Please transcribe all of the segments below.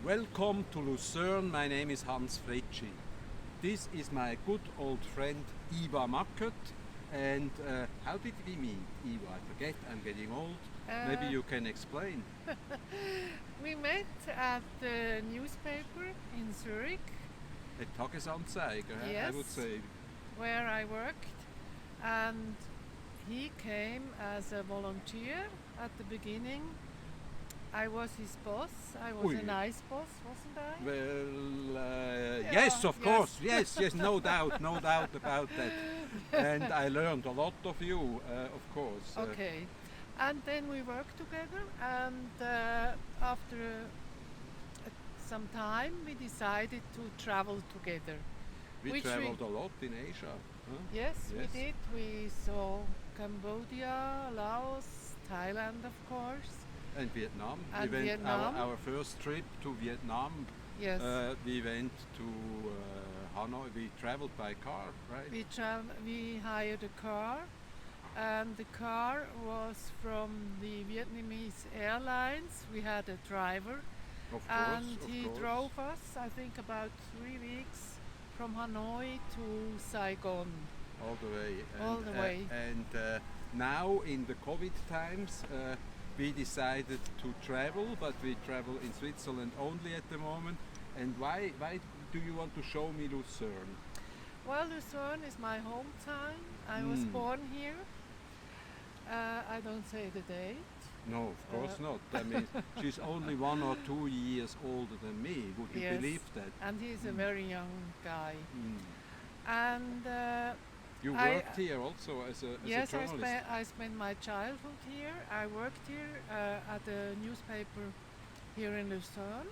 Welcome to Lucerne. My name is Hans Fritschi. This is my good old friend Eva Mackert. And how did we meet, Eva? I forget, I'm getting old. Maybe you can explain. We met at the newspaper in Zurich. A Tagesanzeiger, I would Yes. say. Where I worked, and he came as a volunteer at the beginning. I was his boss. I was Ui. a nice boss, wasn't I? Well, Yeah, yes, of yes. course. Yes, no doubt about that. And I learned a lot of you, of course. Okay. And then we worked together, and after some time, we decided to travel together. We which traveled a lot in Asia. Huh? Yes, we Yes. did. We saw Cambodia, Laos, Thailand, of course. And Vietnam. And we went Vietnam. Our first trip to Vietnam. Yes. We went to Hanoi. We traveled by car, right? We hired a car, and the car was from the Vietnamese Airlines. We had a driver, Of course. and of he course. drove us, I think, about 3 weeks from Hanoi to Saigon. All the way. All the way. And now in the COVID times, we decided to travel, but we travel in Switzerland only at the moment. And why do you want to show me Lucerne? Well, Lucerne is my hometown. I was born here. I don't say the date. No, of course not. I mean, she's only 1 or 2 years older than me. Would you Yes. believe that? And he's a very young guy. Mm. And You I- worked here also as a yes, journalist. I spent my childhood here. I worked here at a newspaper here in Lucerne.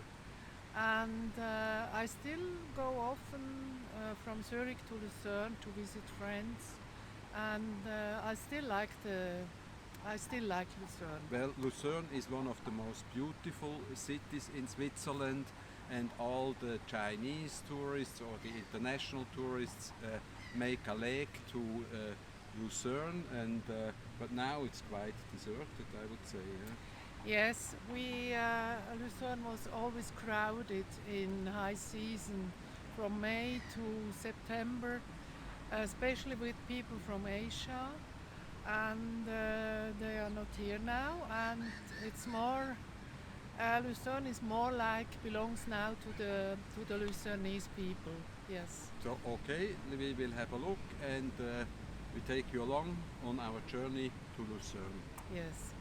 And I still go often from Zurich to Lucerne to visit friends. And I still like Lucerne. Well, Lucerne is one of the most beautiful cities in Switzerland, and all the Chinese tourists or the international tourists make a leg to Lucerne, and but now it's quite deserted, I would say. Yes, Lucerne was always crowded in high season from May to September, especially with people from Asia, and they are not here now. And it's more Lucerne is more like belongs now to the Lucernese people. Yes. So okay, we will have a look, and we take you along on our journey to Lucerne. Yes.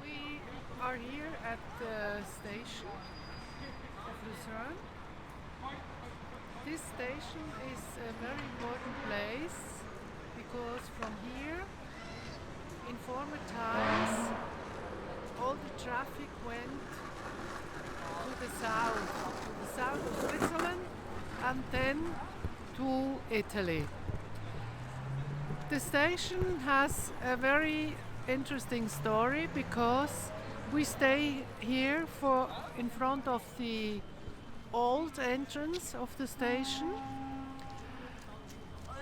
We are here at the station of Lucerne. This station is a very important place because from here, in former times, all the traffic went to the south of Switzerland, and then to Italy. The station has a very interesting story because we stay here in front of the old entrance of the station.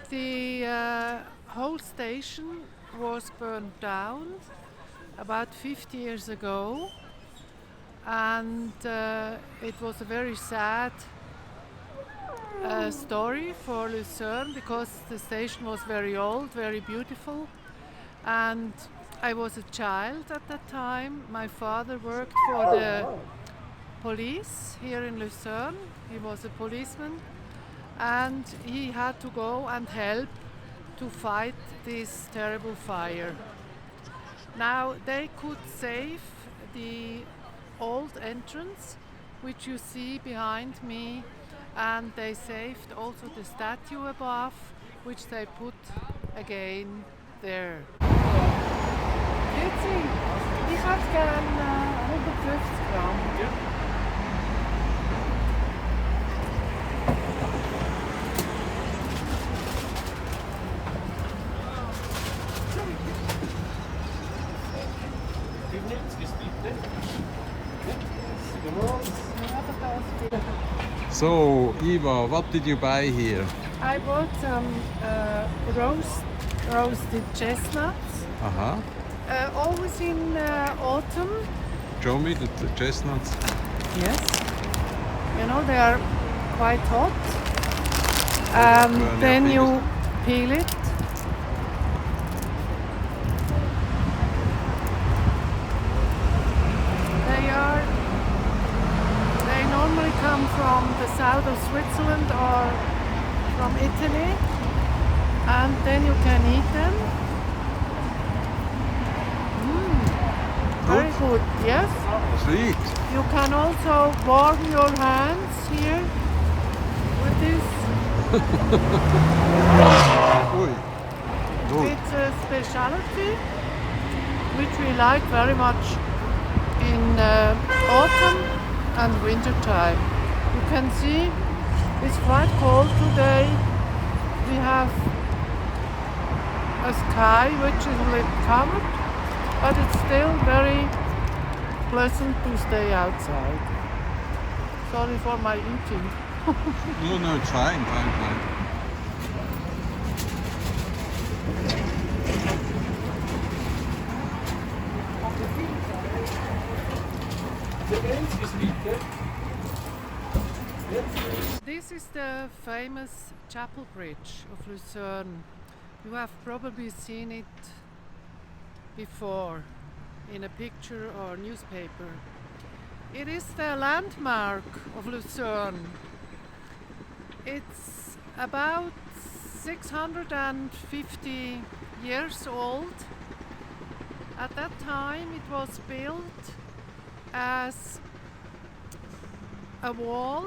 The whole station was burned down about 50 years ago, and it was a very sad story for Lucerne because the station was very old, very beautiful, and I was a child at that time. My father worked for the police here in Lucerne. He was a policeman, and he had to go and help to fight this terrible fire. Now they could save the old entrance, which you see behind me, and they saved also the statue above, which they put again there. Grüezi, ich hätte gerne 150 Gramm. So, Eva, what did you buy here? I bought some roasted chestnuts. Always in autumn. Show me the chestnuts. Yes. You know, they are quite hot. And then you peel it. They normally come from the south of Switzerland or from Italy. And then you can eat them. Very good, yes. Sweet. You can also warm your hands here with this. It's a specialty which we like very much in autumn and winter time. You can see it's quite cold today. We have a sky which is a little covered, but it's still very pleasant to stay outside. Sorry for my eating. No, it's fine. This is the famous Chapel Bridge of Lucerne. You have probably seen it before in a picture or newspaper. It is the landmark of Lucerne. It's about 650 years old. At that time it was built as a wall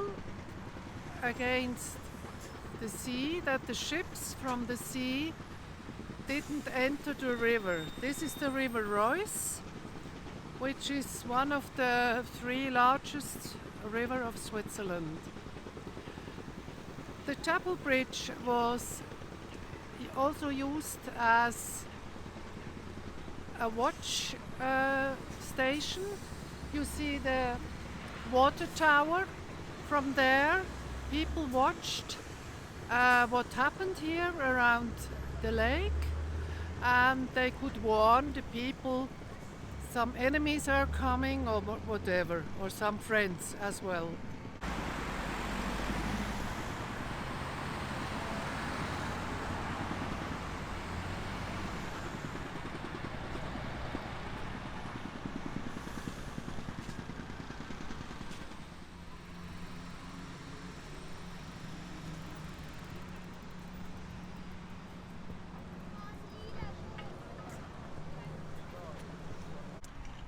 against the sea, that the ships from the sea didn't enter the river. This is the River Reuss, which is one of the 3 largest rivers of Switzerland. The Chapel Bridge was also used as a watch station. You see the water tower. From there, people watched what happened here around the lake, and they could warn the people some enemies are coming or whatever, or some friends as well.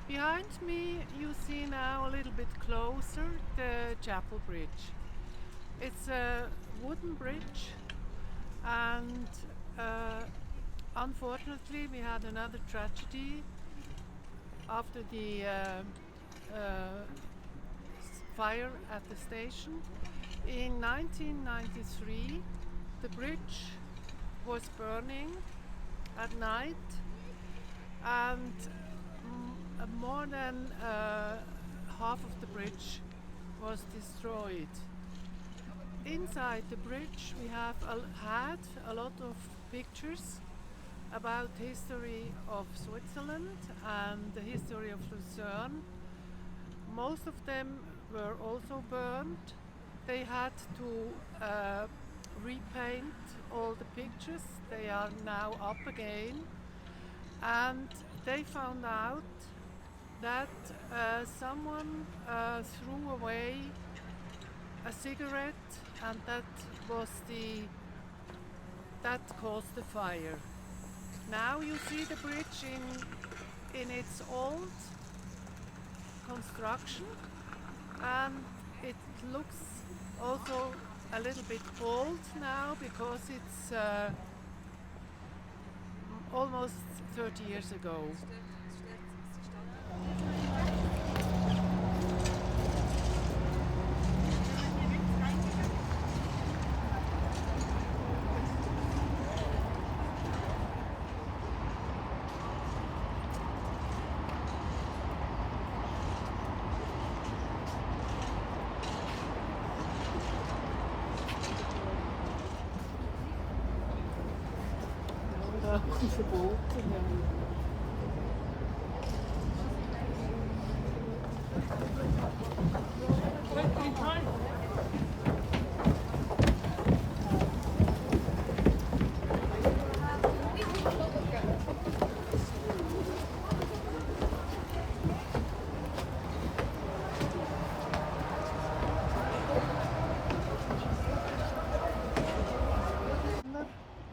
Behind me you see now a little bit closer the Chapel Bridge. It's a wooden bridge, and unfortunately we had another tragedy after the fire at the station. In 1993 the bridge was burning at night, and more than half of the bridge was destroyed. Inside the bridge we have had a lot of pictures about history of Switzerland and the history of Lucerne. Most of them were also burned. They had to repaint all the pictures. They are now up again, and they found out that someone threw away a cigarette, and that caused the fire. Now you see the bridge in its old construction, and it looks also a little bit old now because it's almost 30 years ago. Die verboten, ja.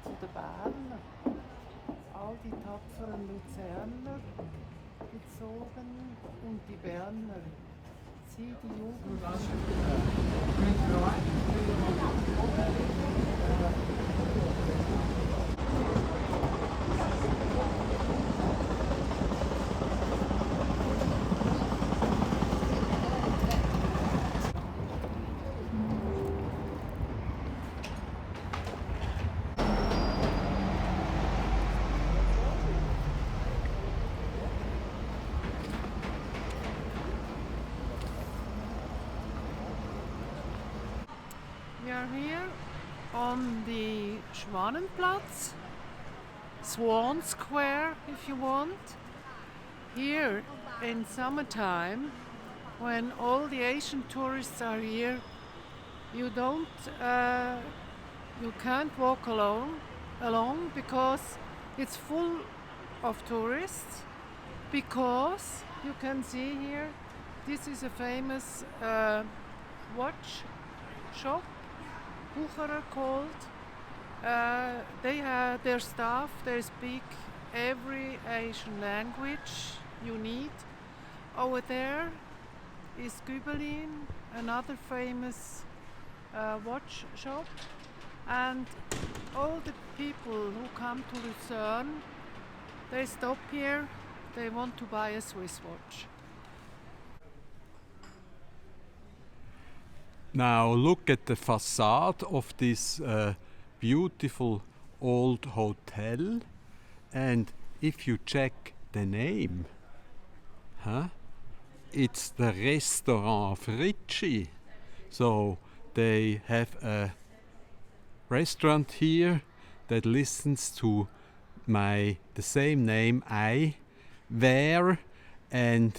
Zu den Berner. All die tapferen Luzerner gezogen und die Berner. Sie, die Jugend. We are here on the Schwanenplatz, Swan Square if you want. Here in summertime, when all the Asian tourists are here, you can't walk along because it's full of tourists. Because you can see here, this is a famous watch shop. Bucherer called. They have their staff, they speak every Asian language you need. Over there is Gübelin, another famous watch shop. And all the people who come to Lucerne, they stop here, they want to buy a Swiss watch. Now look at the facade of this beautiful old hotel, and if you check the name, it's the restaurant Fritschi. So they have a restaurant here that listens to the same name I, where, and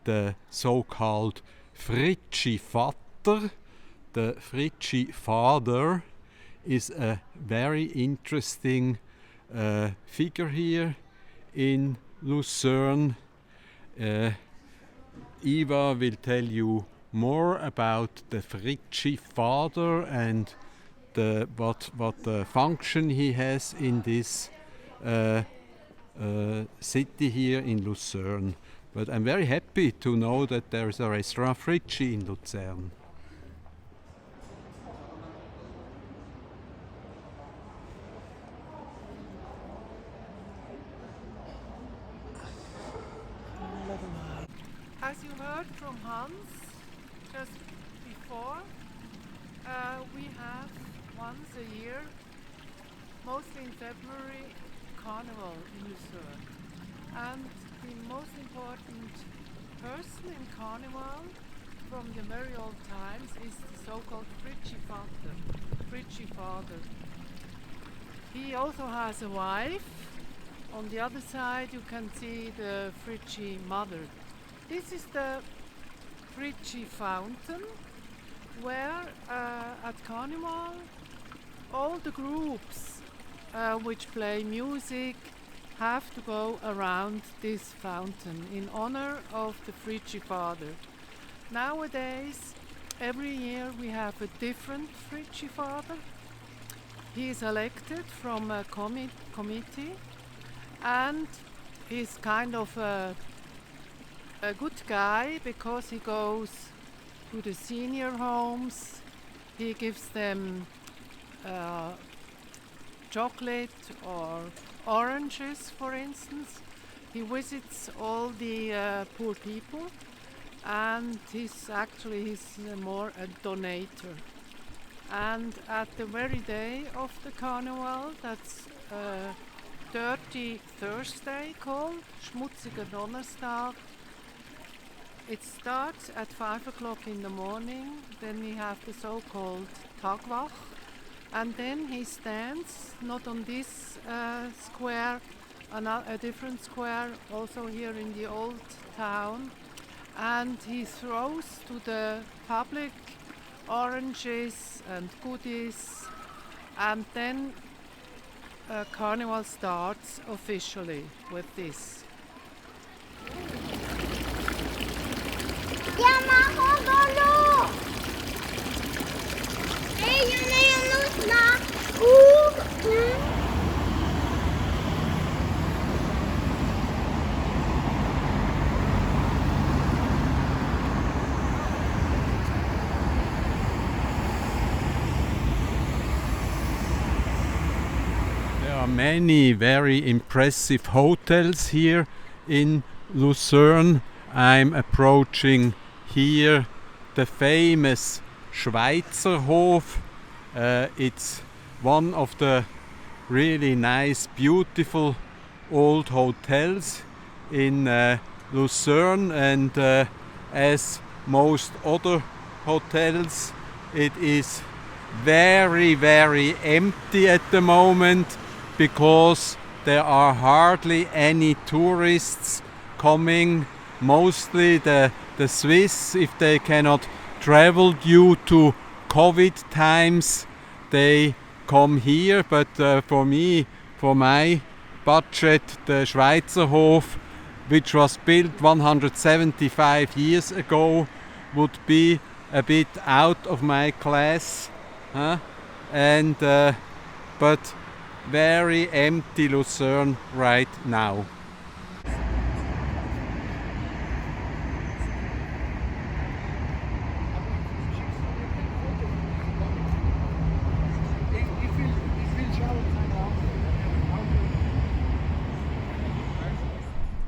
the so-called Fritschi Father. The Fritschi Father is a very interesting figure here in Lucerne. Eva will tell you more about the Fritschi Father and what the function he has in this city here in Lucerne. But I'm very happy to know that there is a restaurant Fritschi in Lucerne. As you heard from Hans just before, we have once a year, mostly in February, carnival in Lucerne. And the most important person in carnival from the very old times is the so-called Fritschi Father. Fritschi Father. He also has a wife. On the other side you can see the Fritschi Mother. This is the Fritschi Fountain, where at Carnival all the groups which play music have to go around this fountain in honor of the Fritschi Father. Nowadays, every year we have a different Fritschi Father. He is elected from a committee, and he's kind of a good guy because he goes to the senior homes, he gives them chocolate or oranges, for instance. He visits all the poor people, and he's more a donator. And at the very day of the carnival, that's Dirty Thursday called, Schmutziger Donnerstag, it starts at 5 o'clock in the morning. Then we have the so-called Tagwach, And then he stands not on this square, a different square, also here in the old town, and he throws to the public oranges and goodies, and then carnival starts officially with this. There are many very impressive hotels here in Lucerne. I'm approaching here the famous Schweizerhof. It's one of the really nice, beautiful old hotels in Lucerne, and as most other hotels, it is very, very empty at the moment because there are hardly any tourists coming. Mostly the Swiss, if they cannot travel due to COVID times, they come here. But for me, for my budget, the Schweizerhof, which was built 175 years ago, would be a bit out of my class. And but very empty Lucerne right now.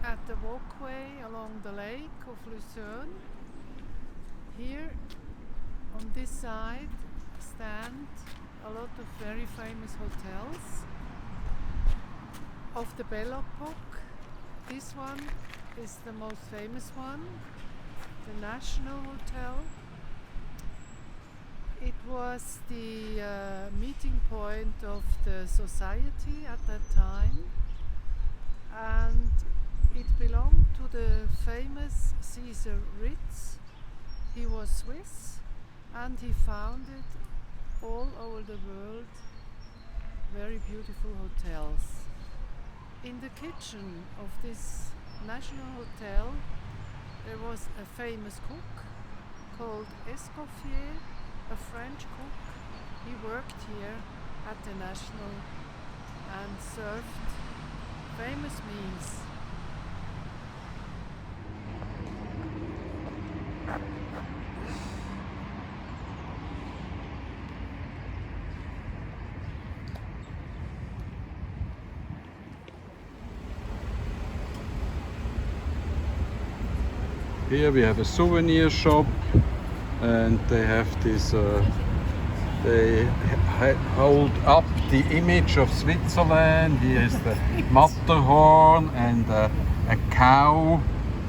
At the walkway along the lake of Lucerne, here on this side stand a lot of very famous hotels of the Belle Epoque. This one is the most famous one, the National Hotel. It was the meeting point of the society at that time, and it belonged to the famous Caesar Ritz. He was Swiss, and he founded all over the world very beautiful hotels. In the kitchen of this National Hotel there was a famous cook called Escoffier, a French cook. He worked here at the National and served famous meals. Here we have a souvenir shop, and they have this, they hold up the image of Switzerland. Here is the Matterhorn and a cow,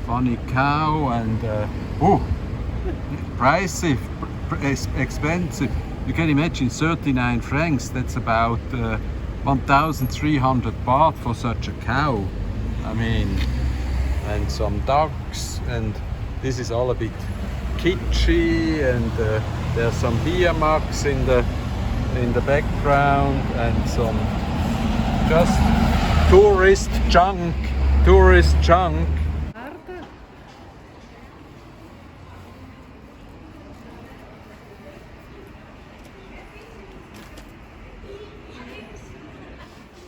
funny cow, and pricey, expensive. You can imagine 39 francs, that's about 1,300 baht for such a cow. I mean, and some ducks, and this is all a bit kitschy, and there's some beer mugs in the background, and some just tourist junk.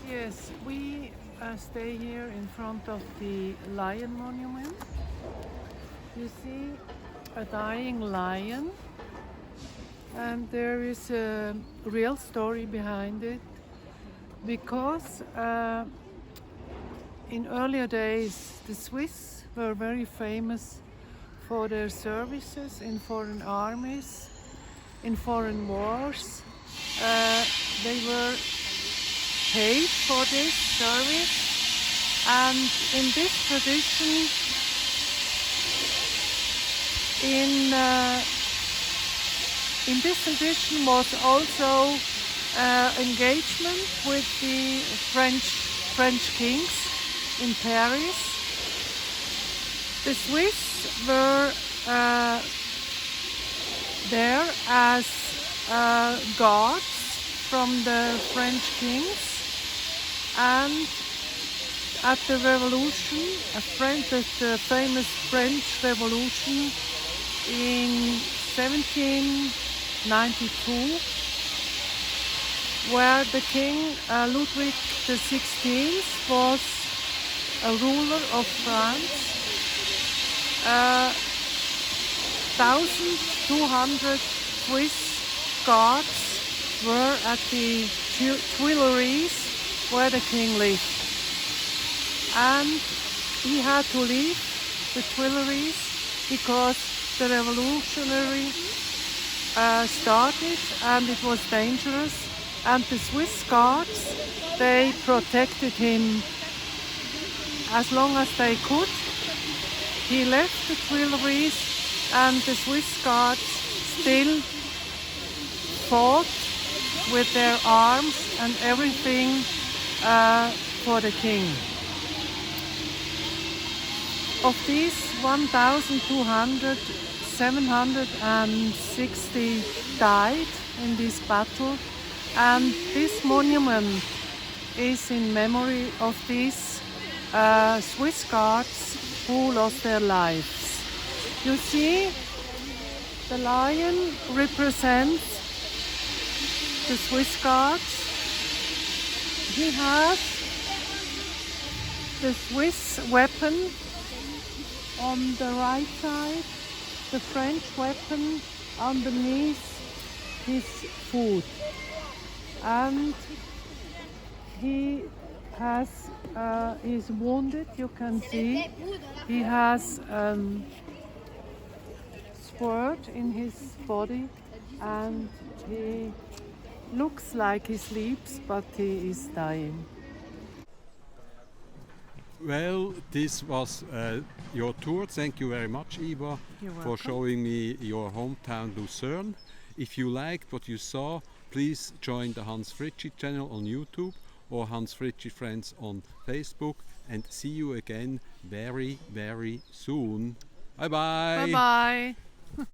Yes, we stay here in front of the lion monument. You see a dying lion, and there is a real story behind it, because in earlier days the Swiss were very famous for their services in foreign armies, in foreign wars. They were paid for this service, and in this tradition, in this tradition was also engagement with the French kings in Paris. The Swiss were there as guards from the French kings, and at the revolution, the famous French Revolution in 1792, where the King Ludwig XVI was a ruler of France. 1,200 Swiss guards were at the Tuileries where the king lived. And he had to leave the Tuileries because the revolutionary started and it was dangerous. And the Swiss guards, they protected him as long as they could. He left the Tuileries and the Swiss guards still fought with their arms and everything for the king. Of these 1,200, 760 died in this battle, and this monument is in memory of these Swiss guards who lost their lives. You see, the lion represents the Swiss guards. He has the Swiss weapon on the right side, the French weapon underneath his foot, and he is wounded. You can see he has sword in his body, and he looks like he sleeps, but he is dying. Well, this was your tour. Thank you very much, Eva, for showing me your hometown Lucerne. If you liked what you saw, please join the Hans Fritschi channel on YouTube or Hans Fritschi Friends on Facebook, and see you again very, very soon. Bye bye. Bye bye.